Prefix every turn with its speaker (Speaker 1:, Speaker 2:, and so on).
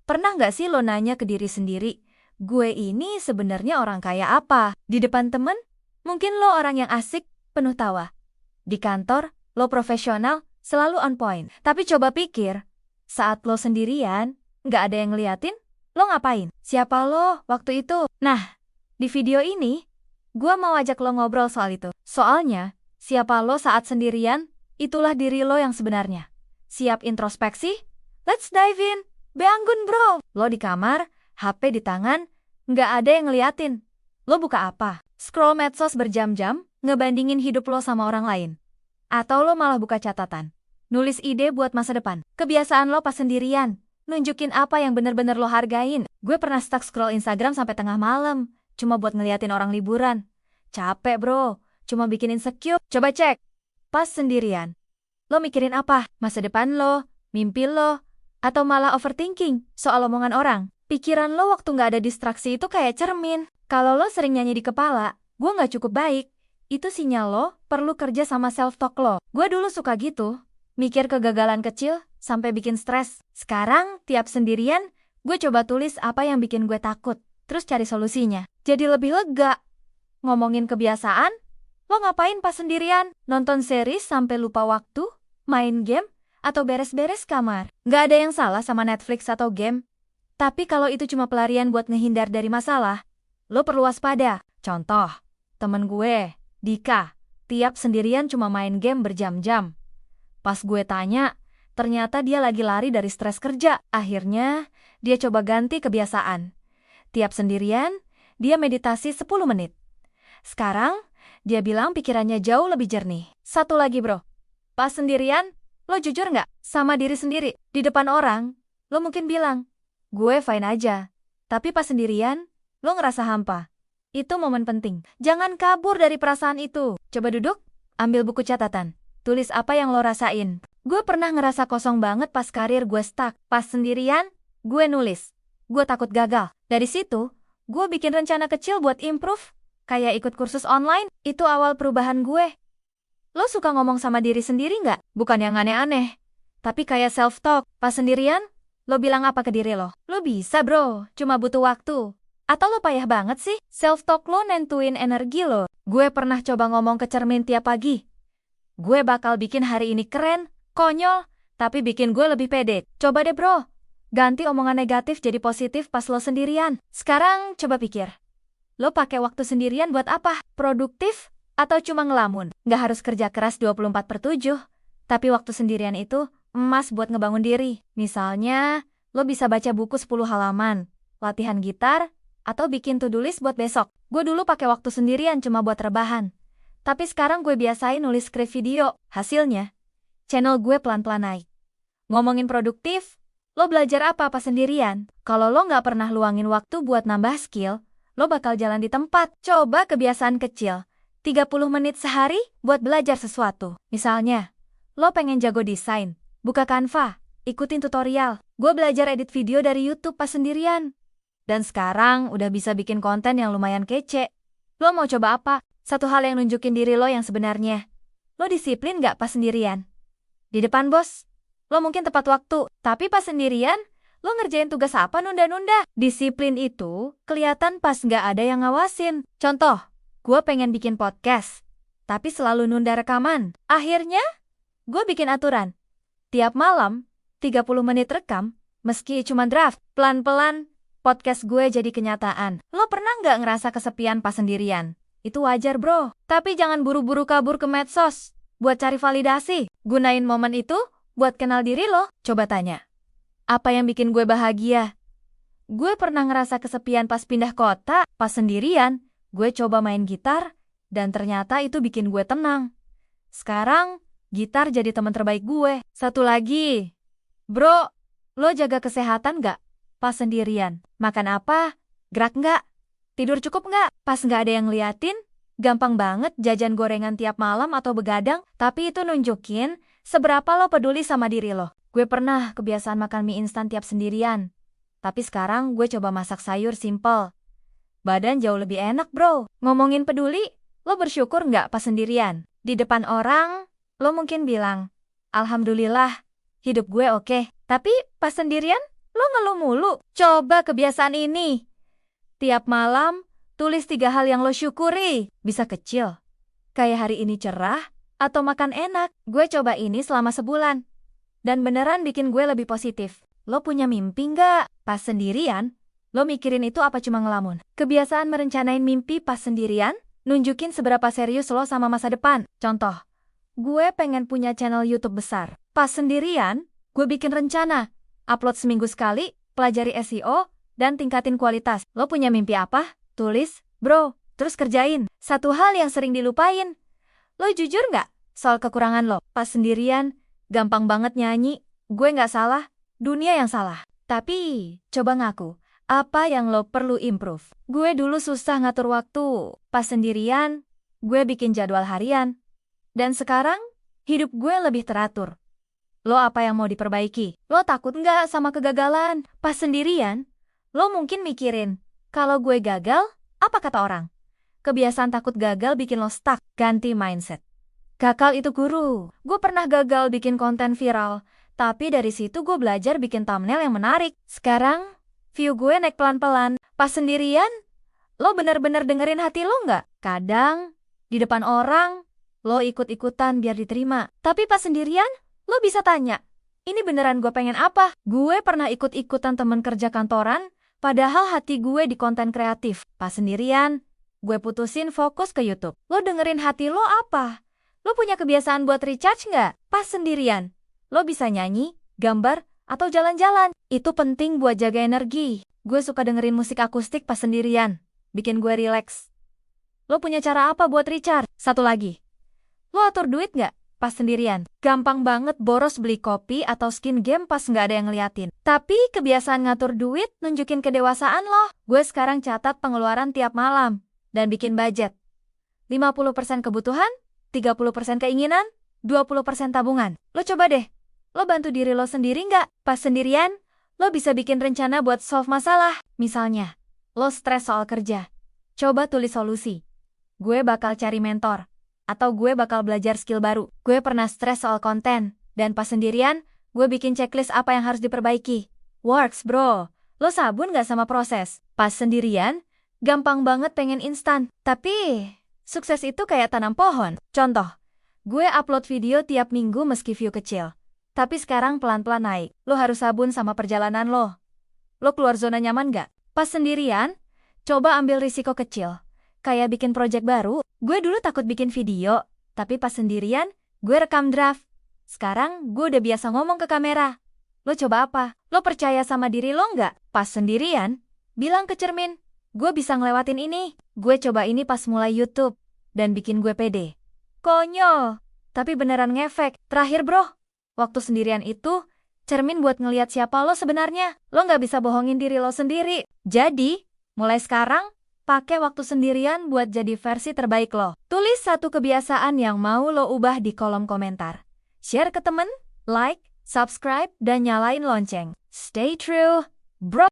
Speaker 1: Pernah nggak sih lo nanya ke diri sendiri, gue ini sebenarnya orang kaya apa? Di depan temen, mungkin lo orang yang asik, penuh tawa. Di kantor, lo profesional, selalu on point. Tapi coba pikir, saat lo sendirian, nggak ada yang ngeliatin, lo ngapain? Siapa lo waktu itu? Nah, di video ini, gue mau ajak lo ngobrol soal itu. Soalnya, siapa lo saat sendirian, itulah diri lo yang sebenarnya. Siap introspeksi? Let's dive in! Beanggun bro! Lo di kamar, HP di tangan, nggak ada yang ngeliatin. Lo buka apa? Scroll medsos berjam-jam, ngebandingin hidup lo sama orang lain. Atau lo malah buka catatan, nulis ide buat masa depan. Kebiasaan lo pas sendirian, nunjukin apa yang bener-bener lo hargain. Gue pernah stuck scroll Instagram sampai tengah malam, cuma buat ngeliatin orang liburan. Capek bro, cuma bikin insecure. Coba cek, pas sendirian. Lo mikirin apa? Masa depan lo, mimpi lo, atau malah overthinking soal omongan orang? Pikiran lo waktu nggak ada distraksi itu kayak cermin. Kalau lo sering nyanyi di kepala, gue nggak cukup baik, itu sinyal lo perlu kerja sama self-talk lo. Gue dulu suka gitu, mikir kegagalan kecil sampai bikin stres. Sekarang, tiap sendirian, gue coba tulis apa yang bikin gue takut, terus cari solusinya. Jadi lebih lega. Ngomongin kebiasaan, lo ngapain pas sendirian? Nonton series sampai lupa waktu? Main game? Atau beres-beres kamar? Nggak ada yang salah sama Netflix atau game. Tapi kalau itu cuma pelarian buat ngehindar dari masalah, lo perlu waspada. Contoh, temen gue, Dika, tiap sendirian cuma main game berjam-jam. Pas gue tanya, ternyata dia lagi lari dari stres kerja. Akhirnya, dia coba ganti kebiasaan. Tiap sendirian, dia meditasi 10 menit. Sekarang, dia bilang pikirannya jauh lebih jernih. Satu lagi bro, pas sendirian, lo jujur nggak sama diri sendiri? Di depan orang, lo mungkin bilang, gue fine aja. Tapi pas sendirian, lo ngerasa hampa. Itu momen penting. Jangan kabur dari perasaan itu. Coba duduk, ambil buku catatan. Tulis apa yang lo rasain. Gue pernah ngerasa kosong banget pas karir gue stuck. Pas sendirian, gue nulis. Gue takut gagal. Dari situ, gue bikin rencana kecil buat improve. Kayak ikut kursus online. Itu awal perubahan gue. Lo suka ngomong sama diri sendiri nggak? Bukan yang aneh-aneh. Tapi kayak self-talk. Pas sendirian, lo bilang apa ke diri lo? Lo bisa bro, cuma butuh waktu. Atau lo payah banget sih? Self-talk lo nentuin energi lo. Gue pernah coba ngomong ke cermin tiap pagi. Gue bakal bikin hari ini keren, konyol, tapi bikin gue lebih pede. Coba deh bro, ganti omongan negatif jadi positif pas lo sendirian. Sekarang coba pikir. Lo pakai waktu sendirian buat apa? Produktif? Atau cuma ngelamun? Nggak harus kerja keras 24/7, tapi waktu sendirian itu emas buat ngebangun diri. Misalnya, lo bisa baca buku 10 halaman, latihan gitar, atau bikin to-do list buat besok. Gue dulu pakai waktu sendirian cuma buat rebahan. Tapi sekarang gue biasain nulis skrip video. Hasilnya, channel gue pelan-pelan naik. Ngomongin produktif, lo belajar apa pas sendirian? Kalau lo nggak pernah luangin waktu buat nambah skill, lo bakal jalan di tempat. Coba kebiasaan kecil. 30 menit sehari buat belajar sesuatu. Misalnya, lo pengen jago desain, buka Canva, ikutin tutorial. Gue belajar edit video dari YouTube pas sendirian. Dan sekarang udah bisa bikin konten yang lumayan kece. Lo mau coba apa? Satu hal yang nunjukin diri lo yang sebenarnya. Lo disiplin gak pas sendirian? Di depan bos, lo mungkin tepat waktu. Tapi pas sendirian, lo ngerjain tugas apa nunda-nunda? Disiplin itu kelihatan pas gak ada yang ngawasin. Contoh, gue pengen bikin podcast, tapi selalu nunda rekaman. Akhirnya, gue bikin aturan. Tiap malam, 30 menit rekam, meski cuma draft. Pelan-pelan, podcast gue jadi kenyataan. Lo pernah nggak ngerasa kesepian pas sendirian? Itu wajar bro. Tapi jangan buru-buru kabur ke medsos buat cari validasi. Gunain momen itu buat kenal diri lo. Coba tanya, apa yang bikin gue bahagia? Gue pernah ngerasa kesepian pas pindah kota. Pas sendirian, gue coba main gitar, dan ternyata itu bikin gue tenang. Sekarang, gitar jadi teman terbaik gue. Satu lagi, bro, lo jaga kesehatan gak? Pas sendirian, makan apa? Gerak gak? Tidur cukup gak? Pas gak ada yang liatin, gampang banget jajan gorengan tiap malam atau begadang, tapi itu nunjukin seberapa lo peduli sama diri lo. Gue pernah kebiasaan makan mie instan tiap sendirian, tapi sekarang gue coba masak sayur simple. Badan jauh lebih enak bro. Ngomongin peduli, lo bersyukur nggak pas sendirian? Di depan orang, lo mungkin bilang, Alhamdulillah, hidup gue oke. Tapi pas sendirian, Lo ngeluh mulu. Coba kebiasaan ini. Tiap malam, tulis 3 hal yang lo syukuri. Bisa kecil. Kayak hari ini cerah, atau makan enak. Gue coba ini selama sebulan. Dan beneran bikin gue lebih positif. Lo punya mimpi nggak? Pas sendirian, lo mikirin itu apa cuma ngelamun? Kebiasaan merencanain mimpi pas sendirian, nunjukin seberapa serius lo sama masa depan. Contoh, gue pengen punya channel YouTube besar. Pas sendirian, gue bikin rencana. Upload seminggu sekali, pelajari SEO, dan tingkatin kualitas. Lo punya mimpi apa? Tulis, bro, terus kerjain. Satu hal yang sering dilupain. Lo jujur nggak soal kekurangan lo? Pas sendirian, gampang banget nyanyi. Gue nggak salah, dunia yang salah. Tapi, coba ngaku. Apa yang lo perlu improve? Gue dulu susah ngatur waktu. Pas sendirian, gue bikin jadwal harian. Dan sekarang, hidup gue lebih teratur. Lo apa yang mau diperbaiki? Lo takut nggak sama kegagalan? Pas sendirian, lo mungkin mikirin, kalau gue gagal, apa kata orang? Kebiasaan takut gagal bikin lo stuck. Ganti mindset. Gagal itu guru. Gue pernah gagal bikin konten viral, tapi dari situ gue belajar bikin thumbnail yang menarik. Sekarang, view gue naik pelan-pelan. Pas sendirian, lo bener-bener dengerin hati lo nggak? Kadang, di depan orang, lo ikut-ikutan biar diterima. Tapi pas sendirian, lo bisa tanya, ini beneran gue pengen apa? Gue pernah ikut-ikutan temen kerja kantoran, padahal hati gue di konten kreatif. Pas sendirian, gue putusin fokus ke YouTube. Lo dengerin hati lo apa? Lo punya kebiasaan buat recharge nggak? Pas sendirian, lo bisa nyanyi, gambar, atau jalan-jalan. Itu penting buat jaga energi. Gue suka dengerin musik akustik pas sendirian. Bikin gue rileks. Lo punya cara apa buat recharge? Satu lagi. Lo atur duit nggak pas sendirian? Gampang banget boros beli kopi atau skin game pas nggak ada yang ngeliatin. Tapi kebiasaan ngatur duit nunjukin kedewasaan lo. Gue sekarang catat pengeluaran tiap malam. Dan bikin budget. 50% kebutuhan, 30% keinginan, 20% tabungan. Lo coba deh. Lo bantu diri lo sendiri nggak? Pas sendirian, lo bisa bikin rencana buat solve masalah. Misalnya, lo stres soal kerja. Coba tulis solusi. Gue bakal cari mentor. Atau gue bakal belajar skill baru. Gue pernah stres soal konten. Dan pas sendirian, gue bikin checklist apa yang harus diperbaiki. Works bro. Lo sabun nggak sama proses? Pas sendirian, gampang banget pengen instan. Tapi, sukses itu kayak tanam pohon. Contoh, gue upload video tiap minggu meski view kecil. Tapi sekarang pelan-pelan naik. Lo harus sabun sama perjalanan lo. Lo keluar zona nyaman gak? Pas sendirian, coba ambil risiko kecil. Kayak bikin project baru. Gue dulu takut bikin video. Tapi pas sendirian, gue rekam draft. Sekarang gue udah biasa ngomong ke kamera. Lo coba apa? Lo percaya sama diri lo gak? Pas sendirian, bilang ke cermin, gue bisa ngelewatin ini. Gue coba ini pas mulai YouTube. Dan bikin gue pede. Konyol. Tapi beneran ngefek. Terakhir bro. Waktu sendirian itu, cermin buat ngeliat siapa lo sebenarnya. Lo gak bisa bohongin diri lo sendiri. Jadi, mulai sekarang, pakai waktu sendirian buat jadi versi terbaik lo. Tulis satu kebiasaan yang mau lo ubah di kolom komentar. Share ke temen, like, subscribe, dan nyalain lonceng. Stay true, bro.